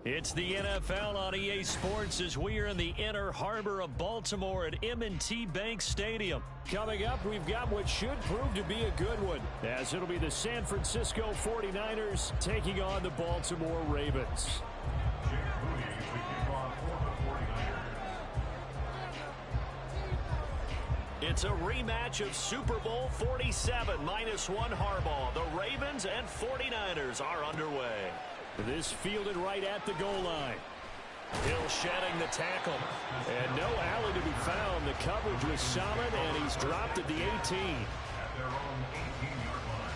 It's the NFL on EA Sports as we are in the inner harbor of Baltimore at M&T Bank Stadium. Coming up, we've got what should prove to be a good one, as it'll be the San Francisco 49ers taking on the Baltimore Ravens. It's a rematch of Super Bowl 47 -1 Harbaugh. The Ravens and 49ers are underway. This fielded right at the goal line. Hill shedding the tackle. And no alley to be found. The coverage was solid, and he's dropped at the 18. At their own 18-yard line.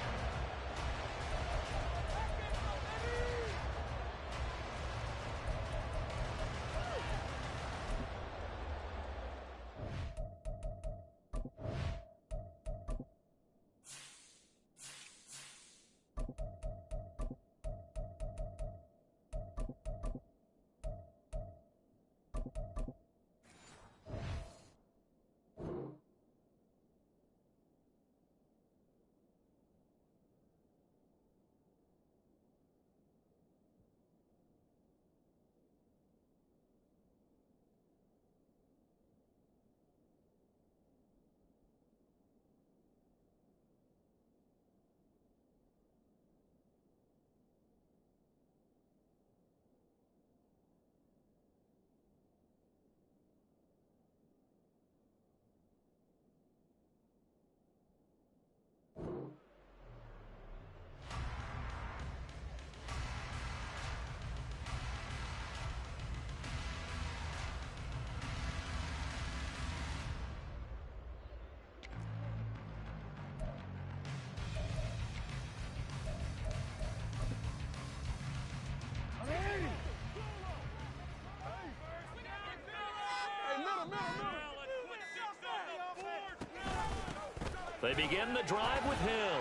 They begin the drive with Hill.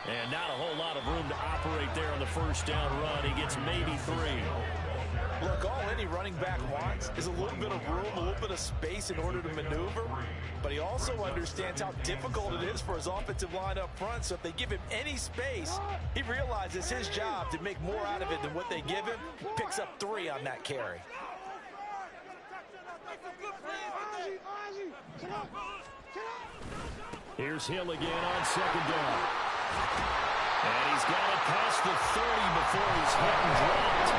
And not a whole lot of room to operate there on the first down run. He gets maybe 3. Look, all any running back wants is a little bit of room, a little bit of space in order to maneuver. But he also understands how difficult it is for his offensive line up front. So if they give him any space, he realizes his job to make more out of it than what they give him. Picks up 3 on that carry. Here's Hill again on second down. And he's got it past the 30 before he's hit and dropped.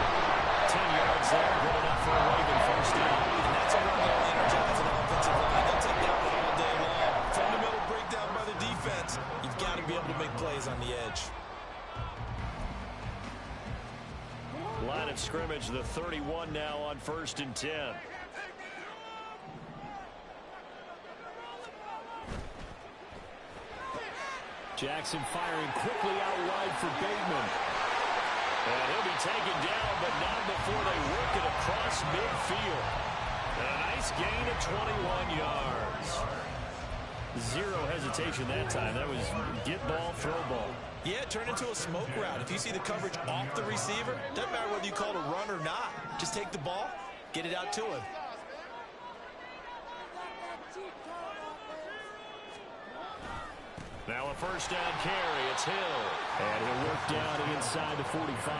10 yards there, good enough for a Raven first down. And that's a run that will energize an offensive line. They'll take that one all day long. Fundamental breakdown by the defense. You've got to be able to make plays on the edge. Line of scrimmage, the 31 now on 1st and 10. Jackson firing quickly out wide for Bateman. And he'll be taken down, but not before they work it across midfield. And a nice gain of 21 yards. Zero hesitation that time. That was get ball, throw ball. Yeah, turn into a smoke route. If you see the coverage off the receiver, doesn't matter whether you call it a run or not. Just take the ball, get it out to him. Now a first down carry. It's Hill. And he'll work down inside the 45.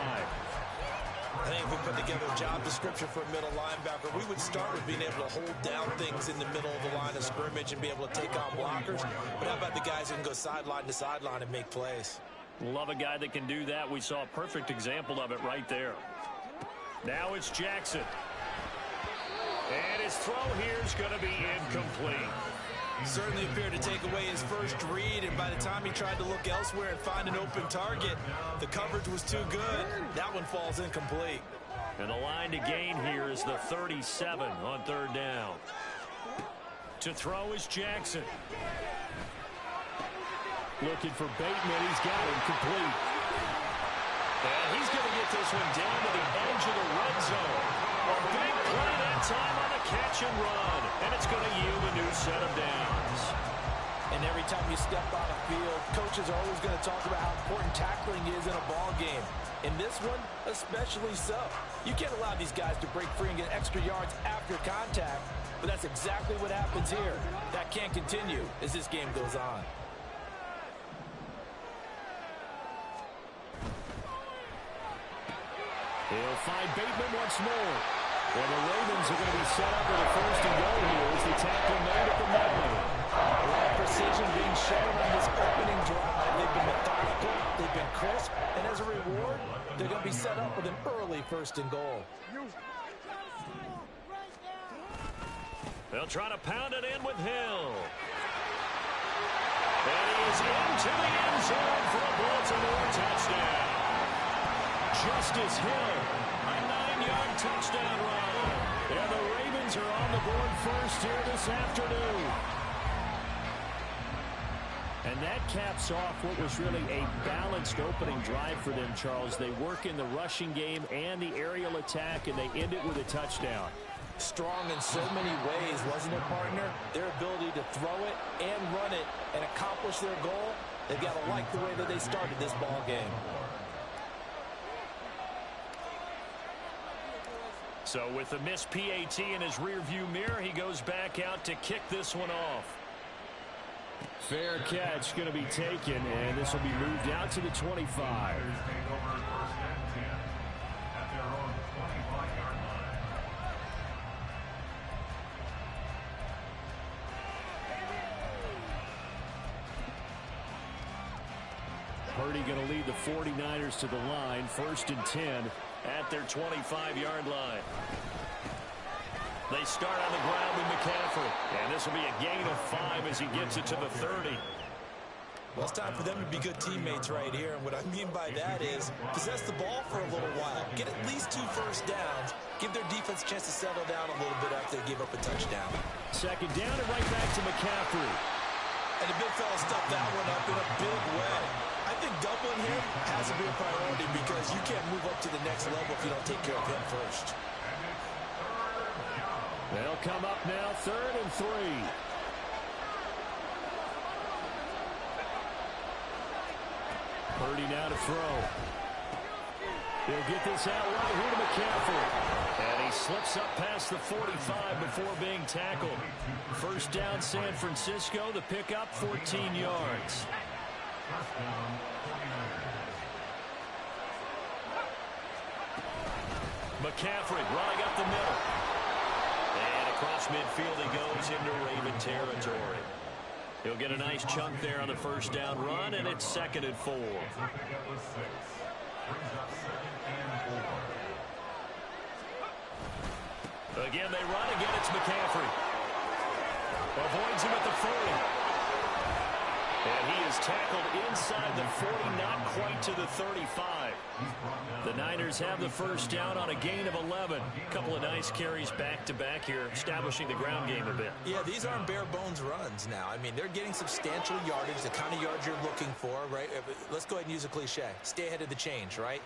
I think if we put together a job description for a middle linebacker, we would start with being able to hold down things in the middle of the line of scrimmage and be able to take on blockers. But how about the guys who can go sideline to sideline and make plays? Love a guy that can do that. We saw a perfect example of it right there. Now it's Jackson. And his throw here is going to be incomplete. Certainly appeared to take away his first read, and by the time he tried to look elsewhere and find an open target, the coverage was too good. That one falls incomplete. And the line to gain here is the 37 on 3rd down. To throw is Jackson. Looking for Bateman. He's got him complete. And he's going to get this one down to the edge of the red zone. A big play that time on the catch and run. And it's going to yield a new set of downs. And every time you step on a field, coaches are always going to talk about how important tackling is in a ball game. In this one, especially so. You can't allow these guys to break free and get extra yards after contact, but that's exactly what happens here. That can't continue as this game goes on. He'll find Bateman once more. And the Ravens are going to be set up with a first and goal here as the tackle made at the middle. A lot of precision being shown on this opening drive. They've been methodical, they've been crisp, and as a reward, they're going to be set up with an early first and goal. They'll try to pound it in with Hill. And he is into the end zone for a Baltimore touchdown. Justice Hill, a 9-yard touchdown run. And the Ravens are on the board first here this afternoon. And that caps off what was really a balanced opening drive for them, Charles. They work in the rushing game and the aerial attack, and they end it with a touchdown. Strong in so many ways, wasn't it, partner? Their ability to throw it and run it and accomplish their goal, they've got to like the way that they started this ball game. So with the missed PAT in his rearview mirror, he goes back out to kick this one off. Fair catch going to be taken, and this will be moved out to the 25. Purdy going to lead the 49ers to the line, 1st and 10 at their 25-yard line. They start on the ground with McCaffrey, and this will be a gain of 5 as he gets it to the 30. Well, it's time for them to be good teammates right here, and what I mean by that is possess the ball for a little while, get at least 2 first downs, give their defense a chance to settle down a little bit after they give up a touchdown. 2nd down and right back to McCaffrey. And the big fella stuffed that one up in a big way. I think doubling him has to be a priority because you can't move up to the next level if you don't take care of him first. They'll come up now, 3rd and 3. Purdy now to throw. He'll get this out right here to McCaffrey. And he slips up past the 45 before being tackled. 1st down, San Francisco. The pickup, 14 yards. McCaffrey running up the middle. And across midfield he goes into Raven territory. He'll get a nice chunk there on the 1st down run, and it's 2nd and 4. Again, they run. Again, it's McCaffrey. Avoids him at the 40. And he is tackled inside the 40, not quite to the 35. The Niners have the 1st down on a gain of 11. A couple of nice carries back-to-back here, establishing the ground game a bit. Yeah, these aren't bare-bones runs now. I mean, they're getting substantial yardage, the kind of yards you're looking for, right? Let's go ahead and use a cliche. Stay ahead of the change, right?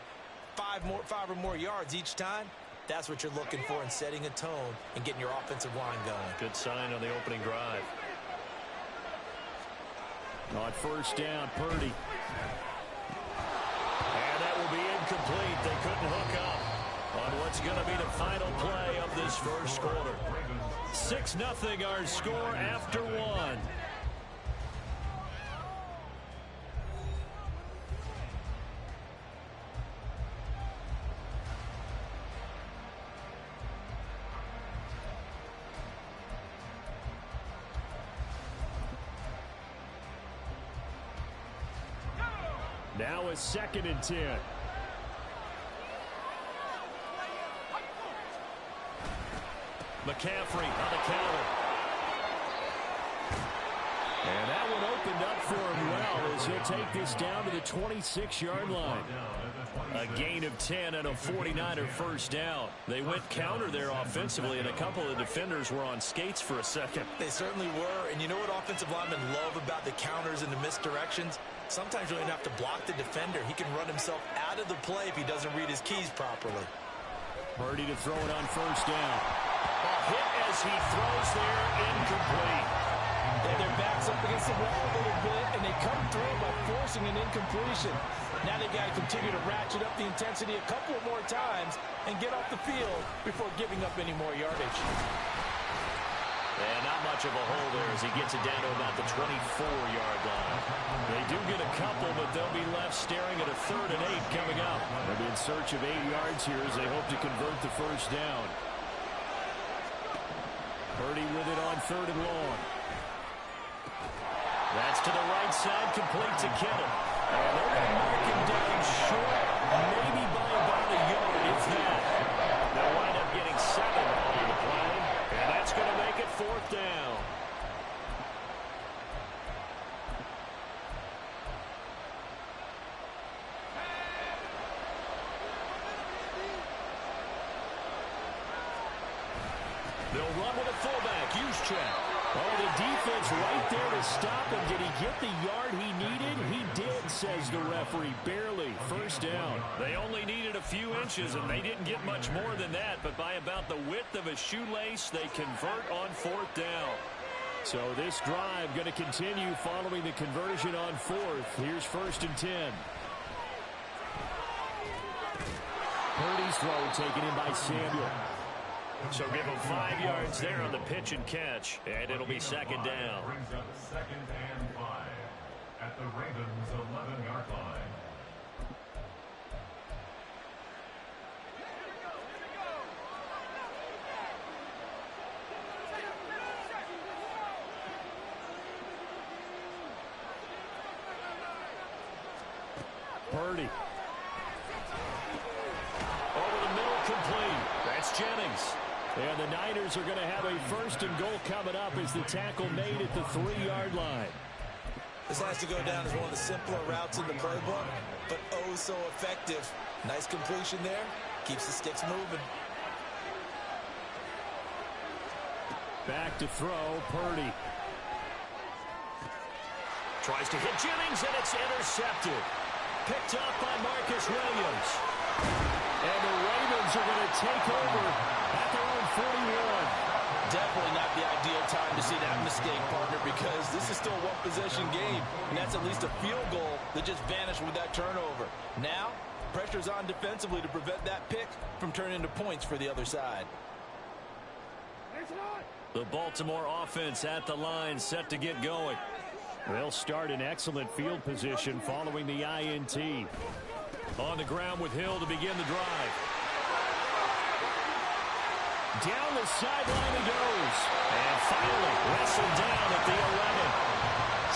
5 or more yards each time. That's what you're looking for in setting a tone and getting your offensive line going. Good sign on the opening drive. On 1st down, Purdy. And that will be incomplete. They couldn't hook up on what's going to be the final play of this 1st quarter. 6-0 our score after 1. Now a 2nd and 10. McCaffrey on the counter. And that one opened up for him well as he'll take this down to the 26-yard line. A gain of 10 and a 49er 1st down. They went counter there offensively, and a couple of defenders were on skates for a second. They certainly were, and you know what offensive linemen love about the counters and the misdirections? Sometimes you don't even have to block the defender. He can run himself out of the play if he doesn't read his keys properly. Purdy to throw it on 1st down. A hit as he throws there, incomplete. Their backs up against the wall a little bit, and they come through by forcing an incompletion. Now they've got to continue to ratchet up the intensity a couple of more times and get off the field before giving up any more yardage. And not much of a hole there as he gets it down to about the 24-yard line. They do get a couple, but they'll be left staring at a 3rd and 8 coming up. They'll be in search of 8 yards here as they hope to convert the first down. Purdy with it on 3rd and long. That's to the right side, complete to Kittle. And they're going to mark him down short, maybe by about a yard, if that. They'll wind up getting 7 on the play, and that's going to make it 4th down. They'll run with a fullback, Juszczyk. Oh, the defense right there to stop him. Did he get the yard he needed? He did, says the referee. Barely. First down. They only needed a few inches, and they didn't get much more than that. But by about the width of a shoelace, they convert on 4th down. So this drive going to continue following the conversion on 4th. Here's 1st and 10. Purdy's throw taken in by Samuel. So give him 5 yards there on the pitch and catch, and it'll be 2nd down. Brings up 2nd and 5 at the Ravens' 11-yard line. Purdy. Over the middle, complete. That's Jennings. And the Niners are going to have a 1st and goal coming up as the tackle made at the 3-yard line. This has to go down as one of the simpler routes in the playbook, but oh so effective. Nice completion there. Keeps the sticks moving. Back to throw, Purdy. Tries to hit Jennings, and it's intercepted. Picked up by Marcus Williams. And the Ravens are going to take over at their own 41. Definitely not the ideal time to see that mistake, partner, because this is still a one-possession game, and that's at least a field goal that just vanished with that turnover. Now, pressure's on defensively to prevent that pick from turning into points for the other side. The Baltimore offense at the line, set to get going. They'll start in excellent field position following the INT. On the ground with Hill to begin the drive. Down the sideline he goes. And finally wrestled down at the 11.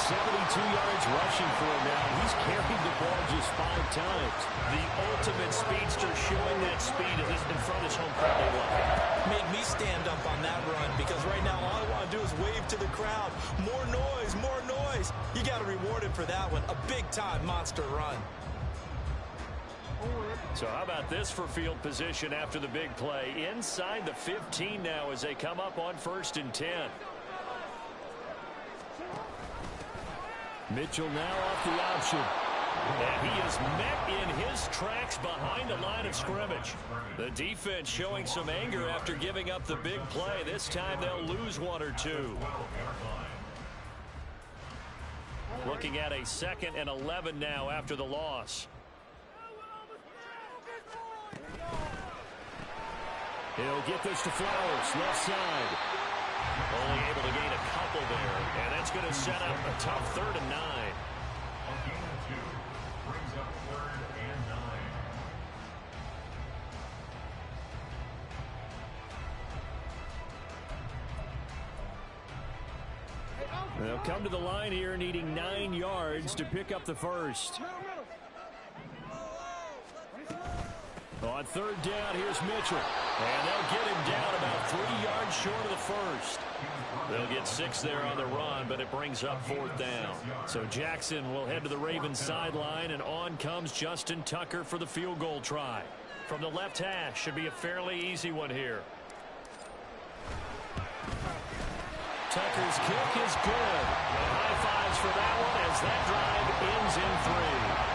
72 yards rushing for him now. He's carried the ball just 5 times. The ultimate speedster, showing that speed in front of his home crowd. Made me stand up on that run, because right now all I want to do is wave to the crowd. More noise, more noise. You got to reward him for that one. A big-time monster run. So how about this for field position after the big play? Inside the 15 now as they come up on 1st and 10. Mitchell now off the option. And he is met in his tracks behind the line of scrimmage. The defense showing some anger after giving up the big play. This time they'll lose 1 or 2. Looking at a 2nd and 11 now after the loss. He'll get this to Flowers, left side. Only able to gain a couple there, and that's going to set up a tough 3rd and 9. A gain of 2 brings up 3rd and 9. They'll come to the line here needing 9 yards to pick up the first. On 3rd down, here's Mitchell. And they'll get him down about 3 yards short of the first. They'll get 6 there on the run, but it brings up 4th down. So Jackson will head to the Ravens sideline, and on comes Justin Tucker for the field goal try. From the left hash, should be a fairly easy one here. Tucker's kick is good. And high fives for that one as that drive ends in 3.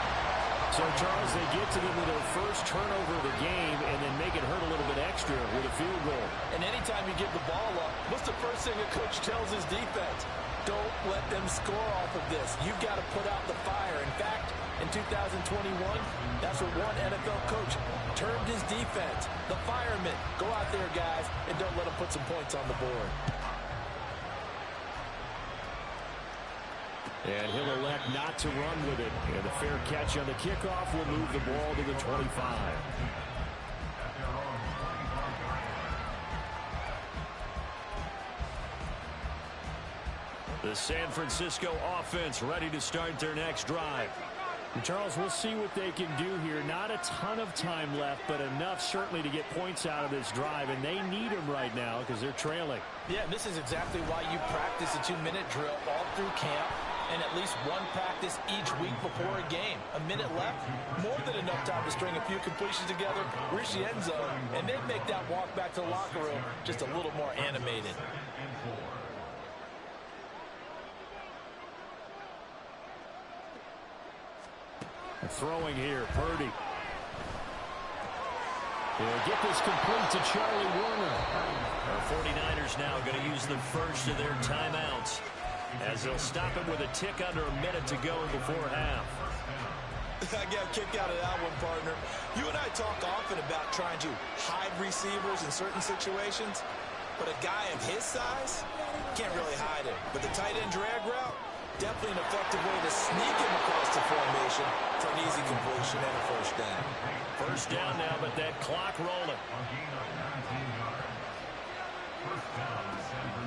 So, Charles, they get to them with their first turnover of the game and then make it hurt a little bit extra with a field goal. And anytime you give the ball up, what's the first thing a coach tells his defense? Don't let them score off of this. You've got to put out the fire. In fact, in 2021, that's what one NFL coach termed his defense. The firemen. Go out there, guys, and don't let them put some points on the board. And he'll elect not back to run with it. And the fair catch on the kickoff will move the ball to the 25. The San Francisco offense ready to start their next drive. And Charles, we'll see what they can do here. Not a ton of time left, but enough certainly to get points out of this drive. And they need them right now because they're trailing. Yeah, this is exactly why you practice a 2-minute drill all through camp and at least one practice each week before a game. A minute left, more than enough time to string a few completions together, reach the end zone, and then make that walk back to the locker room just a little more animated. Throwing here, Purdy. They'll get this complete to Charlie Warner. Our 49ers now going to use the first of their timeouts as they'll stop him with a tick under a minute to go before half. I got a kick out of that one, partner. You and I talk often about trying to hide receivers in certain situations, but a guy of his size can't really hide him. But the tight end drag route, definitely an effective way to sneak him across the formation for an easy completion and a first down. First down now, but that clock rolling.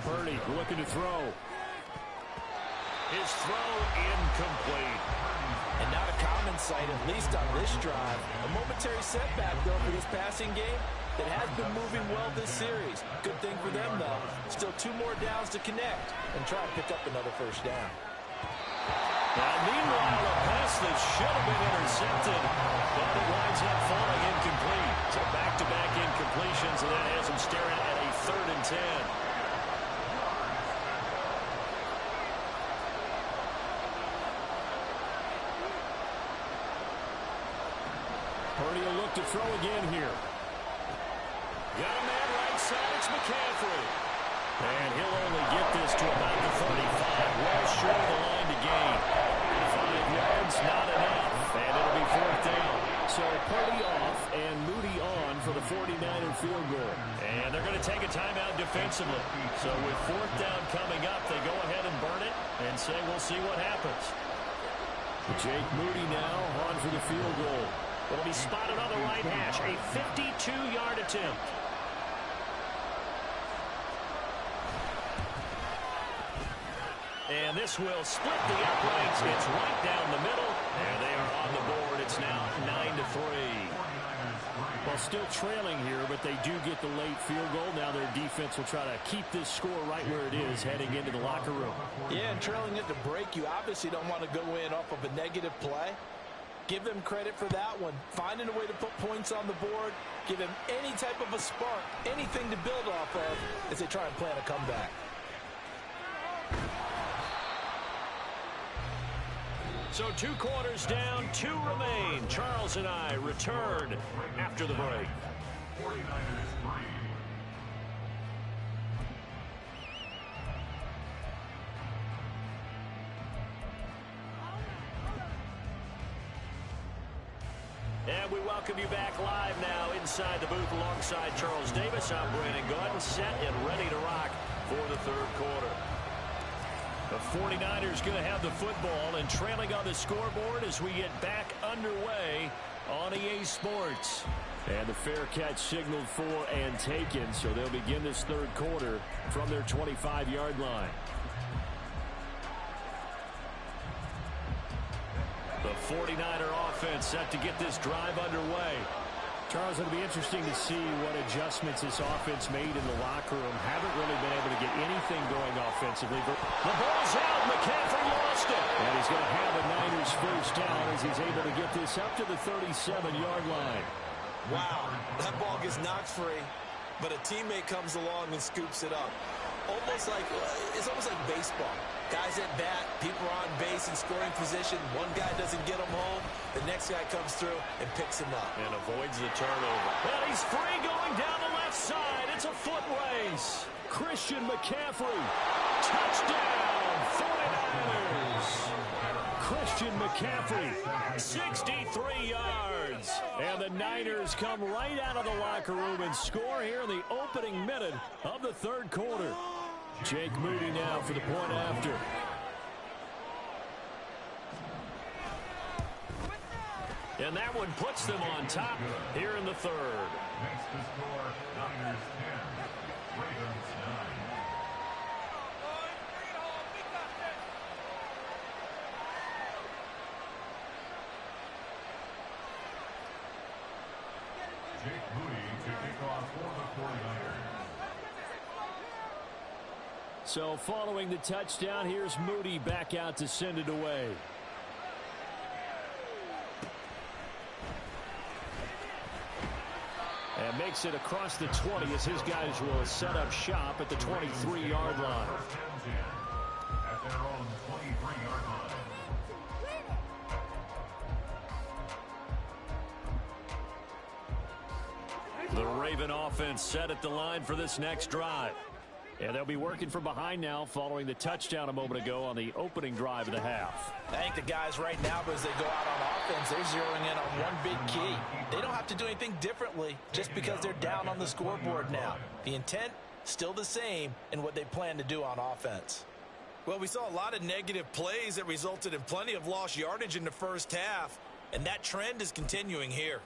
Purdy looking to throw. His throw incomplete. And not a common sight, at least on this drive. A momentary setback, though, for this passing game that has been moving well this series. Good thing for them, though. Still 2 more downs to connect and try to pick up another first down. Now, meanwhile, a pass that should have been intercepted, but it winds up falling incomplete. So back-to-back incompletions, and that has him staring at a 3rd and 10. Purdy will look to throw again here. Got a man right side, it's McCaffrey. And he'll only get this to about the 35. Well short of the line to gain. 5 yards, not enough. And it'll be 4th down. So Purdy off and Moody on for the 49er field goal. And they're going to take a timeout defensively. So with 4th down coming up, they go ahead and burn it and say we'll see what happens. Jake Moody now on for the field goal. It'll be spotted on the right hash. A 52-yard attempt. And this will split the uprights. It's right down the middle. And they are on the board. It's now 9-3. Well, still trailing here, but they do get the late field goal. Now their defense will try to keep this score right where it is heading into the locker room. Yeah, and trailing at the break, you obviously don't want to go in off of a negative play. Give them credit for that one. Finding a way to put points on the board. Give them any type of a spark, anything to build off of as they try and plan a comeback. So 2 quarters down, 2 remain. Charles and I return after the break. 49ers 3. And we welcome you back live now inside the booth alongside Charles Davis. I'm Brandon Gaudin, set and ready to rock for the 3rd quarter. The 49ers going to have the football and trailing on the scoreboard as we get back underway on EA Sports. And the fair catch signaled for and taken, so they'll begin this 3rd quarter from their 25-yard line. The 49er offense set to get this drive underway. Charles, it'll be interesting to see what adjustments this offense made in the locker room. Haven't really been able to get anything going offensively. The ball's out. McCaffrey lost it. And he's going to have a Niners first down as he's able to get this up to the 37-yard line. Wow, that ball gets knocked free, but a teammate comes along and scoops it up. It's almost like baseball. Guys at bat, people are on base in scoring position. One guy doesn't get him home. The next guy comes through and picks him up. And avoids the turnover. And he's free going down the left side. It's a foot race. Christian McCaffrey. Touchdown, 49ers. Christian McCaffrey, 63 yards. And the Niners come right out of the locker room and score here in the opening minute of the 3rd quarter. Jake Moody now for the point after. And that one puts them on top here in the third. Makes the score Niners 10, Ravens 9. Jake Moody to kick off for the 49ers. So following the touchdown, here's Moody back out to send it away. And makes it across the 20 as his guys will set up shop at the 23-yard line. At their own 23-yard line. The Raven offense set at the line for this next drive. And they'll be working from behind now following the touchdown a moment ago on the opening drive of the half. I think the guys right now, as they go out on offense, they're zeroing in on one big key. They don't have to do anything differently just because they're down on the scoreboard now. The intent, still the same in what they plan to do on offense. Well, we saw a lot of negative plays that resulted in plenty of lost yardage in the first half, and that trend is continuing here.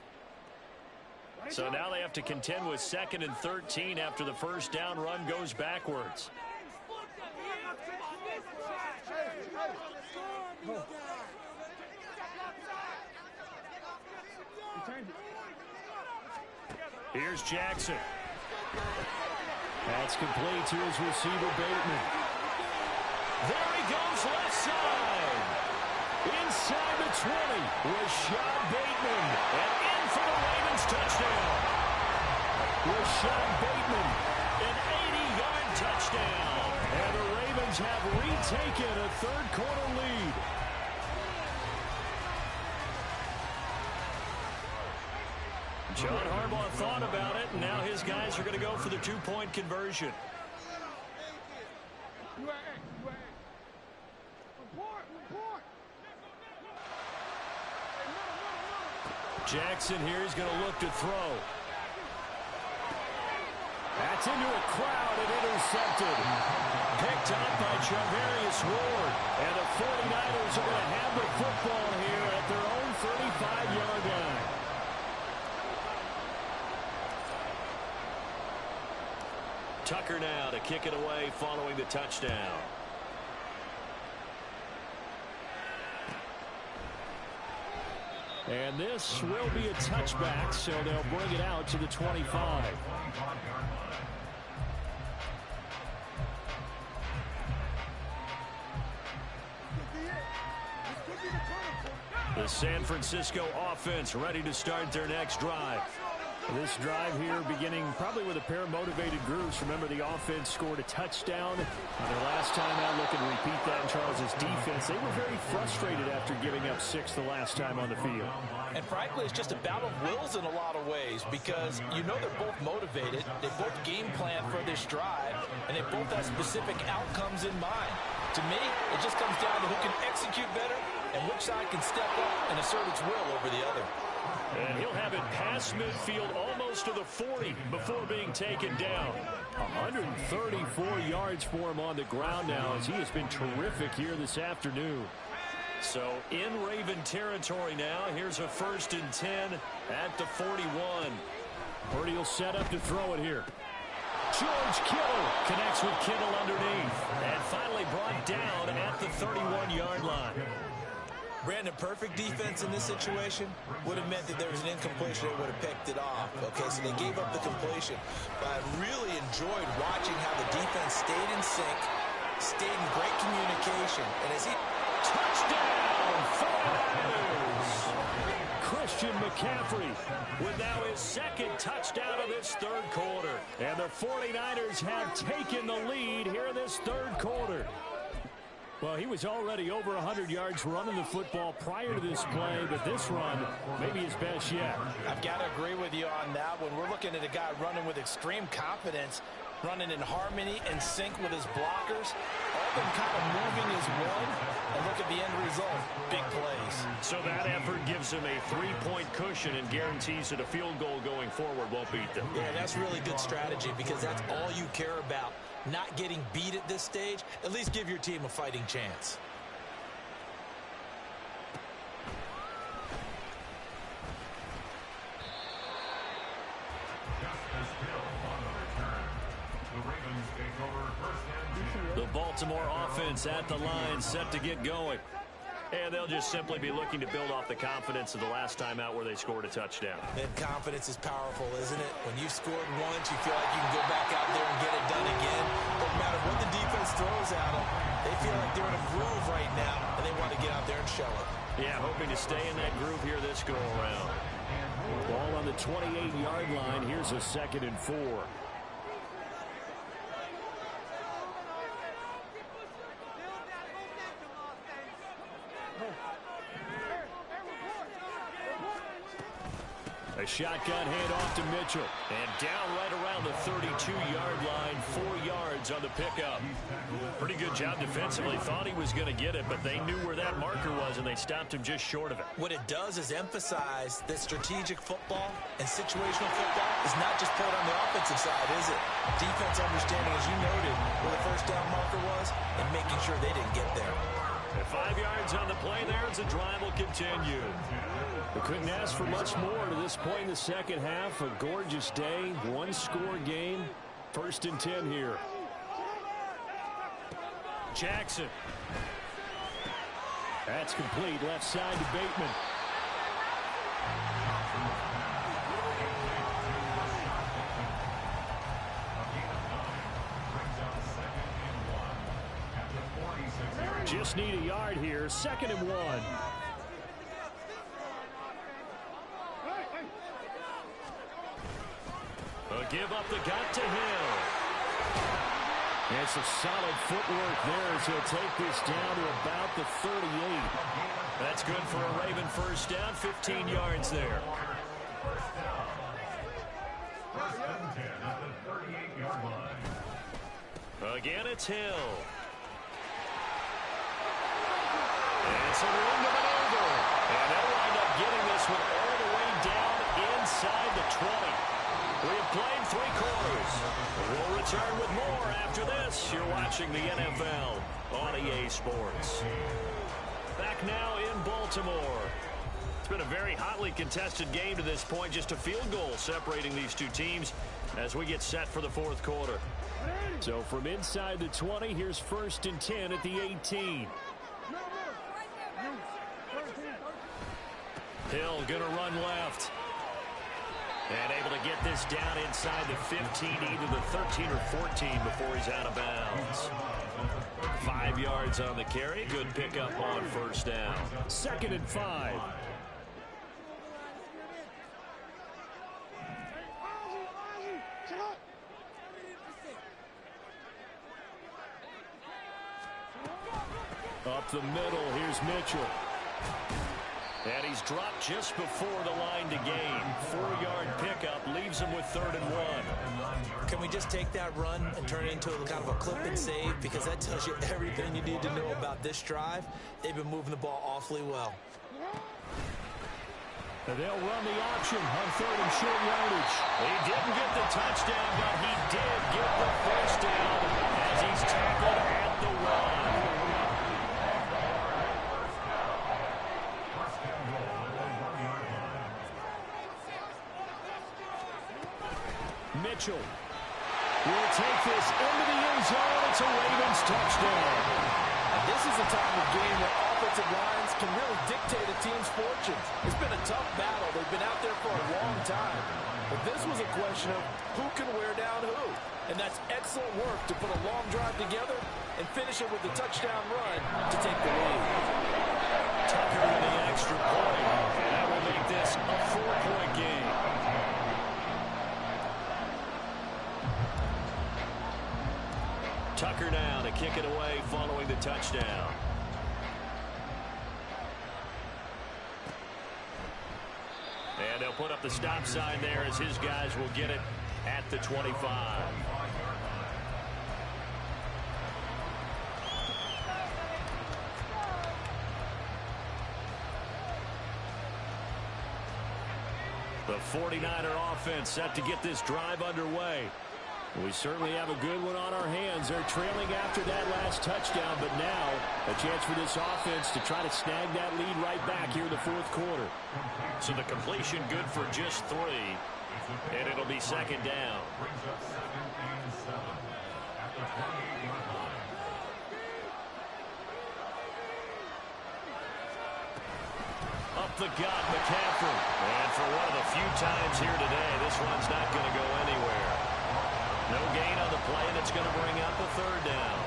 So now they have to contend with 2nd and 13 after the first down run goes backwards. Here's Jackson. That's complete to his receiver, Bateman. There he goes left side. Inside the 20, Rashad Bateman. And in for the Ravens touchdown. Rashad Bateman, an 80-yard touchdown. And the Ravens have retaken a third-quarter lead. John Harbaugh thought about it, and now his guys are going to go for the two-point conversion. Jackson here is going to look to throw. That's into a crowd and intercepted. Picked up by Charvarius Ward. And the 49ers are going to have the football here at their own 35-yard line. Tucker now to kick it away following the touchdown. And this will be a touchback, so they'll bring it out to the 25. The San Francisco offense ready to start their next drive. This drive here beginning probably with a pair of motivated groups. Remember, the offense scored a touchdown on their last time out. Looking to repeat that in Charles' defense. They were very frustrated after giving up 6 the last time on the field. And frankly, it's just a battle of wills in a lot of ways because you know they're both motivated. They both game plan for this drive, and they both have specific outcomes in mind. To me, it just comes down to who can execute better and which side can step up and assert its will over the other. And he'll have it past midfield almost to the 40 before being taken down. 134 yards for him on the ground now as he has been terrific here this afternoon. So in Raven territory now, here's a 1st and 10 at the 41. Purdy will set up to throw it here. George Kittle connects with Kittle underneath. And finally brought down at the 31-yard line. Brandon, perfect defense in this situation would have meant that there was an incompletion. They would have picked it off. Okay, so they gave up the completion. But I really enjoyed watching how the defense stayed in sync, stayed in great communication. And as he... Touchdown, 49ers! Christian McCaffrey with now his 2nd touchdown of this third quarter. And the 49ers have taken the lead here in this third quarter. Well, he was already over 100 yards running the football prior to this play, but this run may be his best yet. I've got to agree with you on that one. We're looking at a guy running with extreme confidence, running in harmony and sync with his blockers. All of them kind of moving as one. And look at the end result. Big plays. So that effort gives him a 3-point cushion and guarantees that a field goal going forward won't beat them. Yeah, that's really good strategy because that's all you care about. Not getting beat at this stage. At least give your team a fighting chance. Baltimore offense at the line, set to get going. And they'll just simply be looking to build off the confidence of the last time out where they scored a touchdown. And confidence is powerful, isn't it? When you've scored once, you feel like you can go back out there and get it done again. Doesn't matter what the defense throws at them. They feel like they're in a groove right now, and they want to get out there and show it. Yeah, hoping to stay in that groove here this go-around. Ball on the 28-yard line. Here's a 2nd and 4. A shotgun handoff to Mitchell. And down right around the 32-yard line, 4 yards on the pickup. Pretty good job defensively. Thought he was going to get it, but they knew where that marker was, and they stopped him just short of it. What it does is emphasize that strategic football and situational football is not just played on the offensive side, is it? Defense understanding, as you noted, where the first down marker was and making sure they didn't get there. And 5 yards on the play there as the drive will continue. We couldn't ask for much more to this point in the second half. A gorgeous day, one-score game. 1st and 10 here. Jackson. That's complete. Left side to Bateman. Just need a yard here. 2nd and 1. A give up the gut to Hill. It's a solid footwork there as he'll take this down to about the 38. That's good for a Raven first down. 15 yards there. Again, it's Hill. It's a room to maneuver. And they'll wind up getting this one all the way down inside the 20. We have played 3 quarters. We'll return with more after this. You're watching the NFL on EA Sports. Back now in Baltimore. It's been a very hotly contested game to this point. Just a field goal separating these two teams as we get set for the 4th quarter. So from inside the 20, here's 1st and 10 at the 18. Hill gonna run left. And able to get this down inside the 15, either the 13 or 14 before he's out of bounds. 5 yards on the carry. Good pickup on first down. 2nd and 5. Up the middle, here's Mitchell. And he's dropped just before the line to gain. 4-yard pickup leaves him with 3rd and 1. Can we just take that run and turn it into a kind of a clip and save? Because that tells you everything you need to know about this drive. They've been moving the ball awfully well. And they'll run the option on 3rd and short yardage. He didn't get the touchdown, but he did get the first down as he's tackled at the 1. Mitchell will take this into the end zone. It's a Ravens touchdown. And this is a time of game where offensive lines can really dictate a team's fortunes. It's been a tough battle. They've been out there for a long time. But this was a question of who can wear down who. And that's excellent work to put a long drive together and finish it with a touchdown run to take the lead. Tucker with the extra point. That will make this a 4-point game. Tucker now to kick it away following the touchdown. And they'll put up the stop sign there as his guys will get it at the 25. The 49er offense set to get this drive underway. We certainly have a good one on our hands. They're trailing after that last touchdown, but now a chance for this offense to try to snag that lead right back here in the 4th quarter. So the completion good for just 3, and it'll be 2nd down. the gut, McCaffrey. And for one of the few times here today, this one's not going to go anywhere. No gain on the play, and it's going to bring up a third down.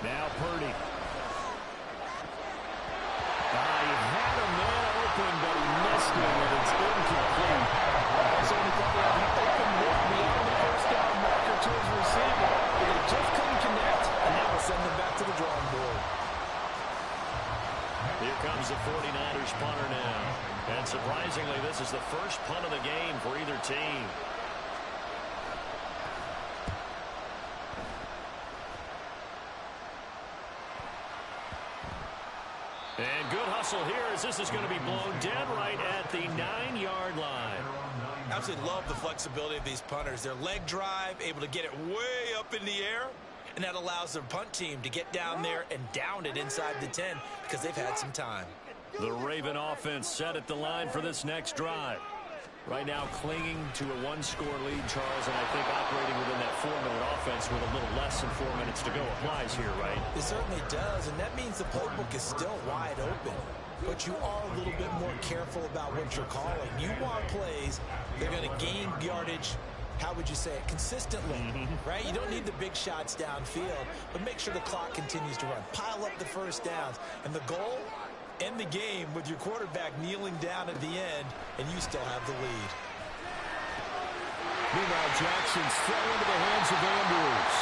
Now Purdy. He had a man open, but he missed it, and it's incomplete. So when he thought he had an open look beyond the first down marker to his receiver, but they just couldn't connect, and that will send them back to the drawing board. Here comes the 49ers punter now. And surprisingly, this is the first punt of the game for either team. And good hustle here as this is going to be blown dead right at the 9-yard line. Absolutely love the flexibility of these punters. Their leg drive, able to get it way up in the air, and that allows their punt team to get down there and down it inside the 10 because they've had some time. The Raven offense set at the line for this next drive. Right now clinging to a one-score lead, Charles, and I think operating within that 4-minute offense with a little less than 4 minutes to go applies here, right? It certainly does, and that means the playbook is still wide open. But you are a little bit more careful about what you're calling. You want plays, they're going to gain yardage, how would you say it, consistently, right? You don't need the big shots downfield, but make sure the clock continues to run. Pile up the first downs, and the goal, end the game with your quarterback kneeling down at the end, and you still have the lead. Meanwhile, Jackson's thrown into the hands of Andrews.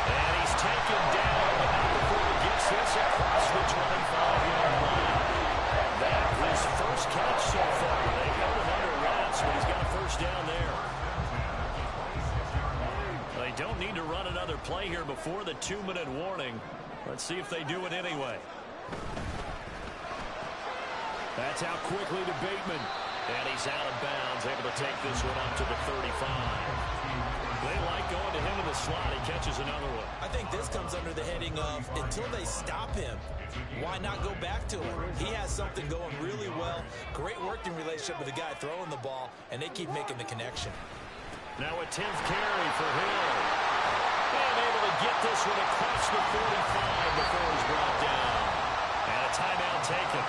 And he's taken down, but not before he gets this across the 25-yard line. That was first catch so far. They held him under wraps, but he's got a first down there. They don't need to run another play here before the 2-minute warning. Let's see if they do it anyway. That's out quickly to Bateman. And he's out of bounds, able to take this one up to the 35. They like going to him in the slot. He catches another one. I think this comes under the heading of until they stop him, why not go back to him? He has something going really well. Great working relationship with the guy throwing the ball, and they keep making the connection. Now a 10th carry for Hill. And able to get this one across the 45 before he's brought down. And a timeout taken.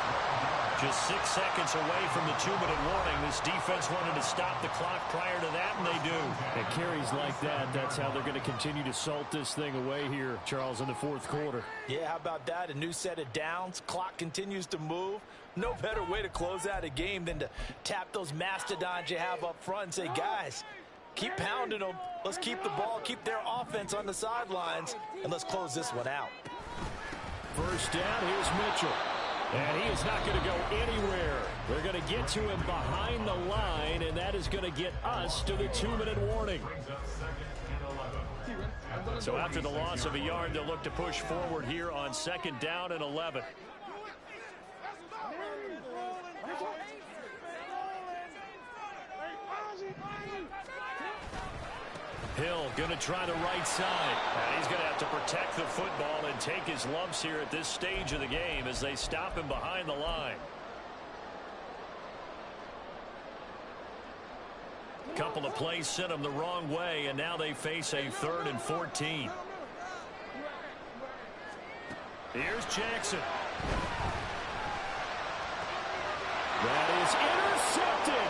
Just 6 seconds away from the 2-minute warning. This defense wanted to stop the clock prior to that, and they do. And carries like that, that's how they're going to continue to salt this thing away here, Charles, in the fourth quarter. Yeah, how about that? A new set of downs. Clock continues to move. No better way to close out a game than to tap those mastodons you have up front and say, guys, keep pounding them. Let's keep the ball, keep their offense on the sidelines, and let's close this one out. First down, here's Mitchell. And he is not going to go anywhere. They're going to get to him behind the line, and that is going to get us to the 2-minute warning. So after the loss of a yard, they'll look to push forward here on 2nd down and 11. Hill going to try the right side. And he's going to have to protect the football and take his lumps here at this stage of the game as they stop him behind the line. Couple of plays sent him the wrong way, and now they face a 3rd and 14. Here's Jackson. That is intercepted.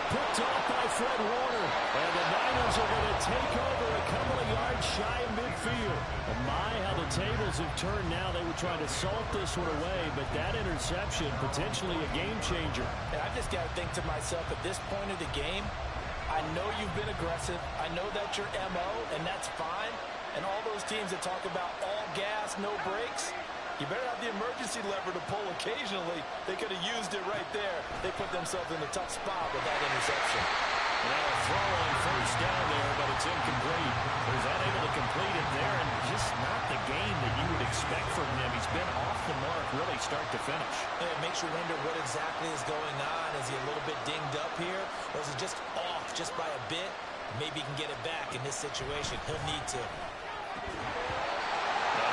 Picked off by Fred Warner. And the Niners are going to take over a couple of yards shy of midfield. And my, how the tables have turned now. They were trying to salt this one away, but that interception, potentially a game changer. And I just got to think to myself, at this point of the game, I know you've been aggressive. I know that's your MO, and that's fine. And all those teams that talk about all gas, no brakes, you better have the emergency lever to pull occasionally. They could have used it right there. They put themselves in a tough spot with that interception. Now a throw on first down there, but it's incomplete. He's unable to complete it there, and just not the game that you would expect from him. He's been off the mark really start to finish. And it makes you wonder what exactly is going on. Is he a little bit dinged up here, or is he just off just by a bit? Maybe he can get it back in this situation. He'll need to.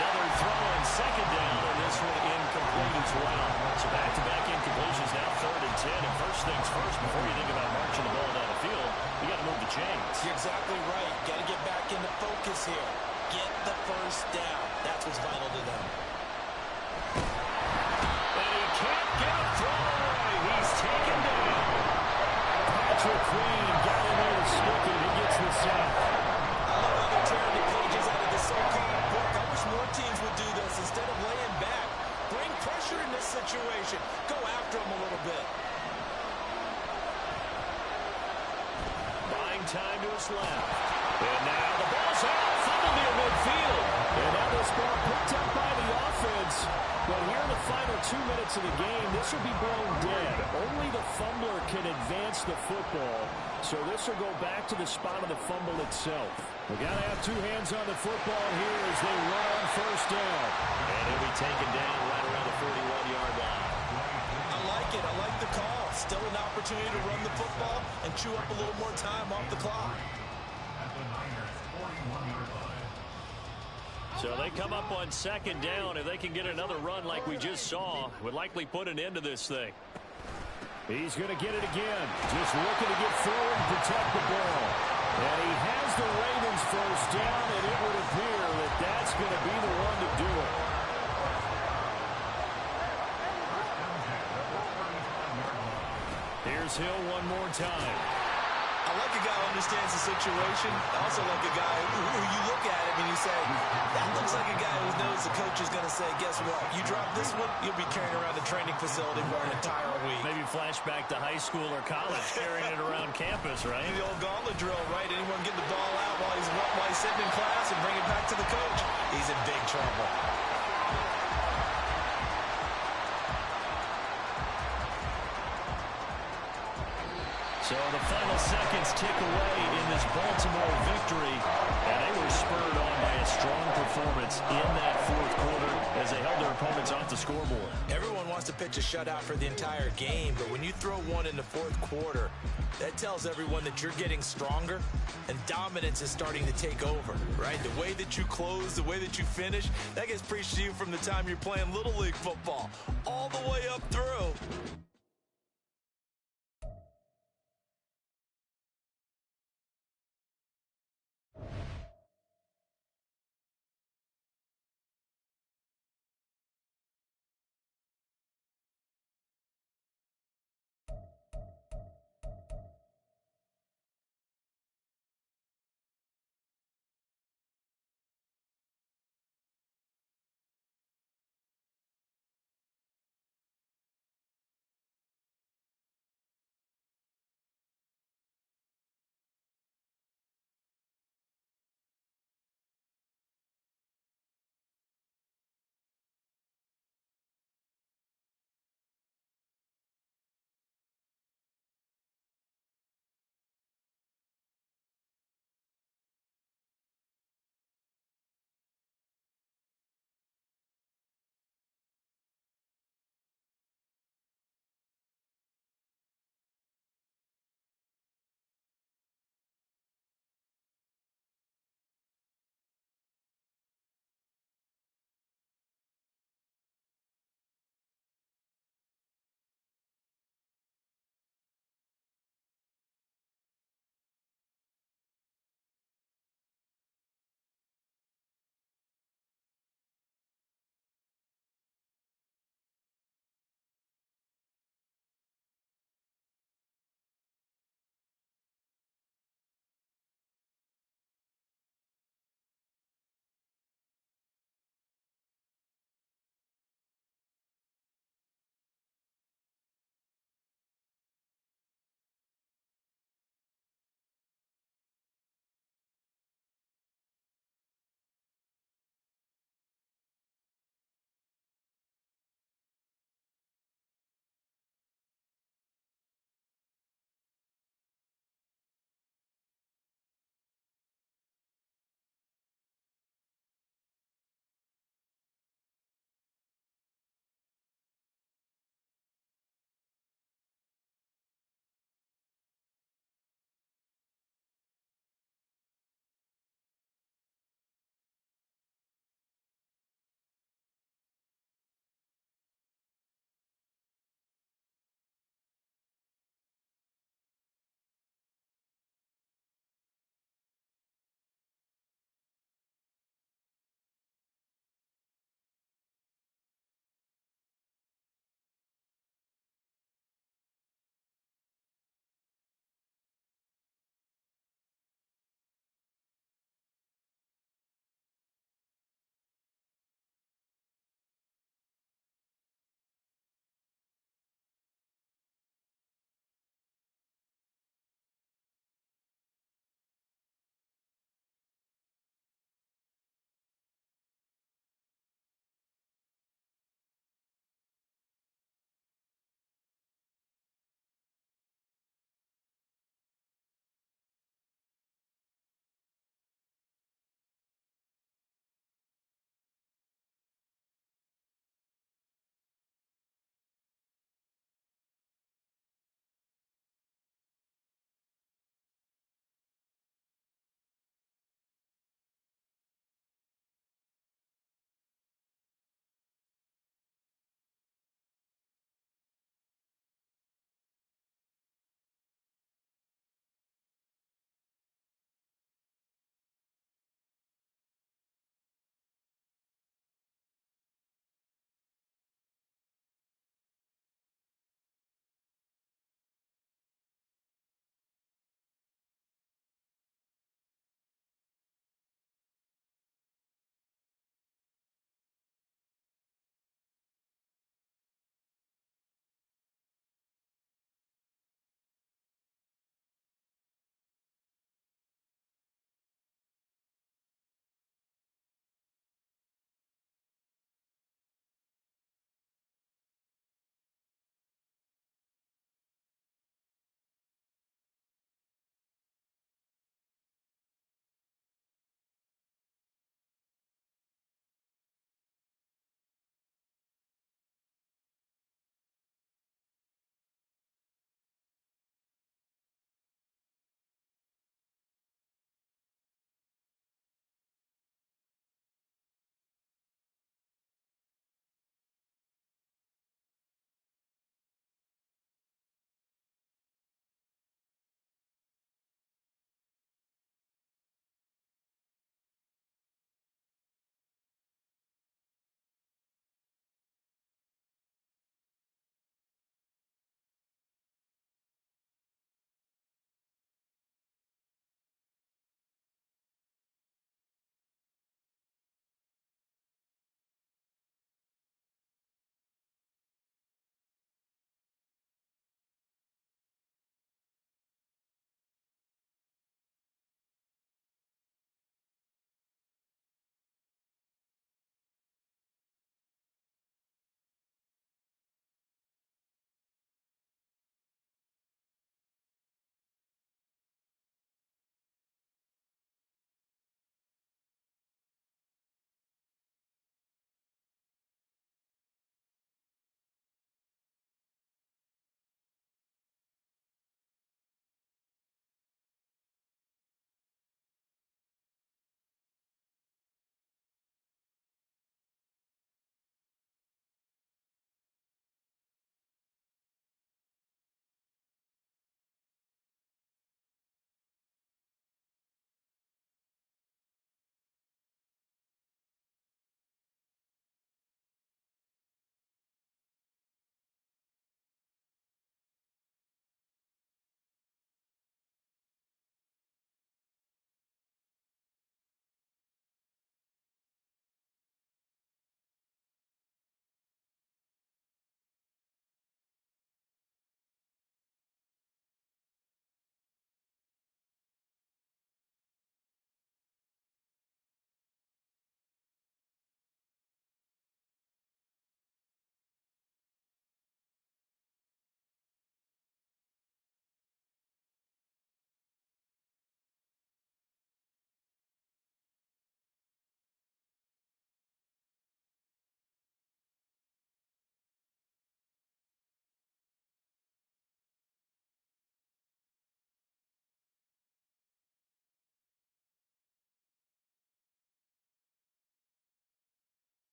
Another throw on 2nd down, and this one incomplete as well. So back-to-back incompletions, now 3rd and 10. And first things first, before you think about marching the ball down the field, You got to move the chains. You're exactly right. Got to get back into focus here. Get the first down. That's what's vital to them. And he can't get a throw away. He's taken down. Patrick Queen got in there to stick it. He gets the sack. I love how they're tearing the pages out of the so-called book. I wish more teams would do this instead of laying back. Bring pressure in this situation. Go after him a little bit. Buying time to his left. And now the ball's out. Fumble near midfield. And now this ball picked up by the offense. But here in the final 2 minutes of the game, this will be blown dead. Only the fumbler can advance the football. So this will go back to the spot of the fumble itself. We got to have two hands on the football here as they run on first down. And he'll be taken down right around the 41-yard line. I like it. I like the call. Still an opportunity to run the football and chew up a little more time off the clock. At the Niners' 41-yard line. So they come up on second down. If they can get another run like we just saw, would likely put an end to this thing. He's going to get it again. Just looking to get forward and protect the ball. And he has the Ravens first down, and it would appear that that's going to be the one to do it. Here's Hill one more time. I like a guy who understands the situation. I also like a guy who you look at him and you say, that looks like a guy who knows the coach is going to say, guess what? You drop this one, you'll be carrying around the training facility for an entire week. Maybe flashback to high school or college, carrying it around campus, right? The old gauntlet drill, right? Anyone get the ball out while he's sitting in class and bring it back to the coach. He's in big trouble. So the final seconds tick away in this Baltimore victory, and they were spurred on by a strong performance in that fourth quarter as they held their opponents off the scoreboard. Everyone wants to pitch a shutout for the entire game, but when you throw one in the fourth quarter, that tells everyone that you're getting stronger and dominance is starting to take over, right? The way that you close, the way that you finish, that gets preached to you from the time you're playing Little League football all the way up through.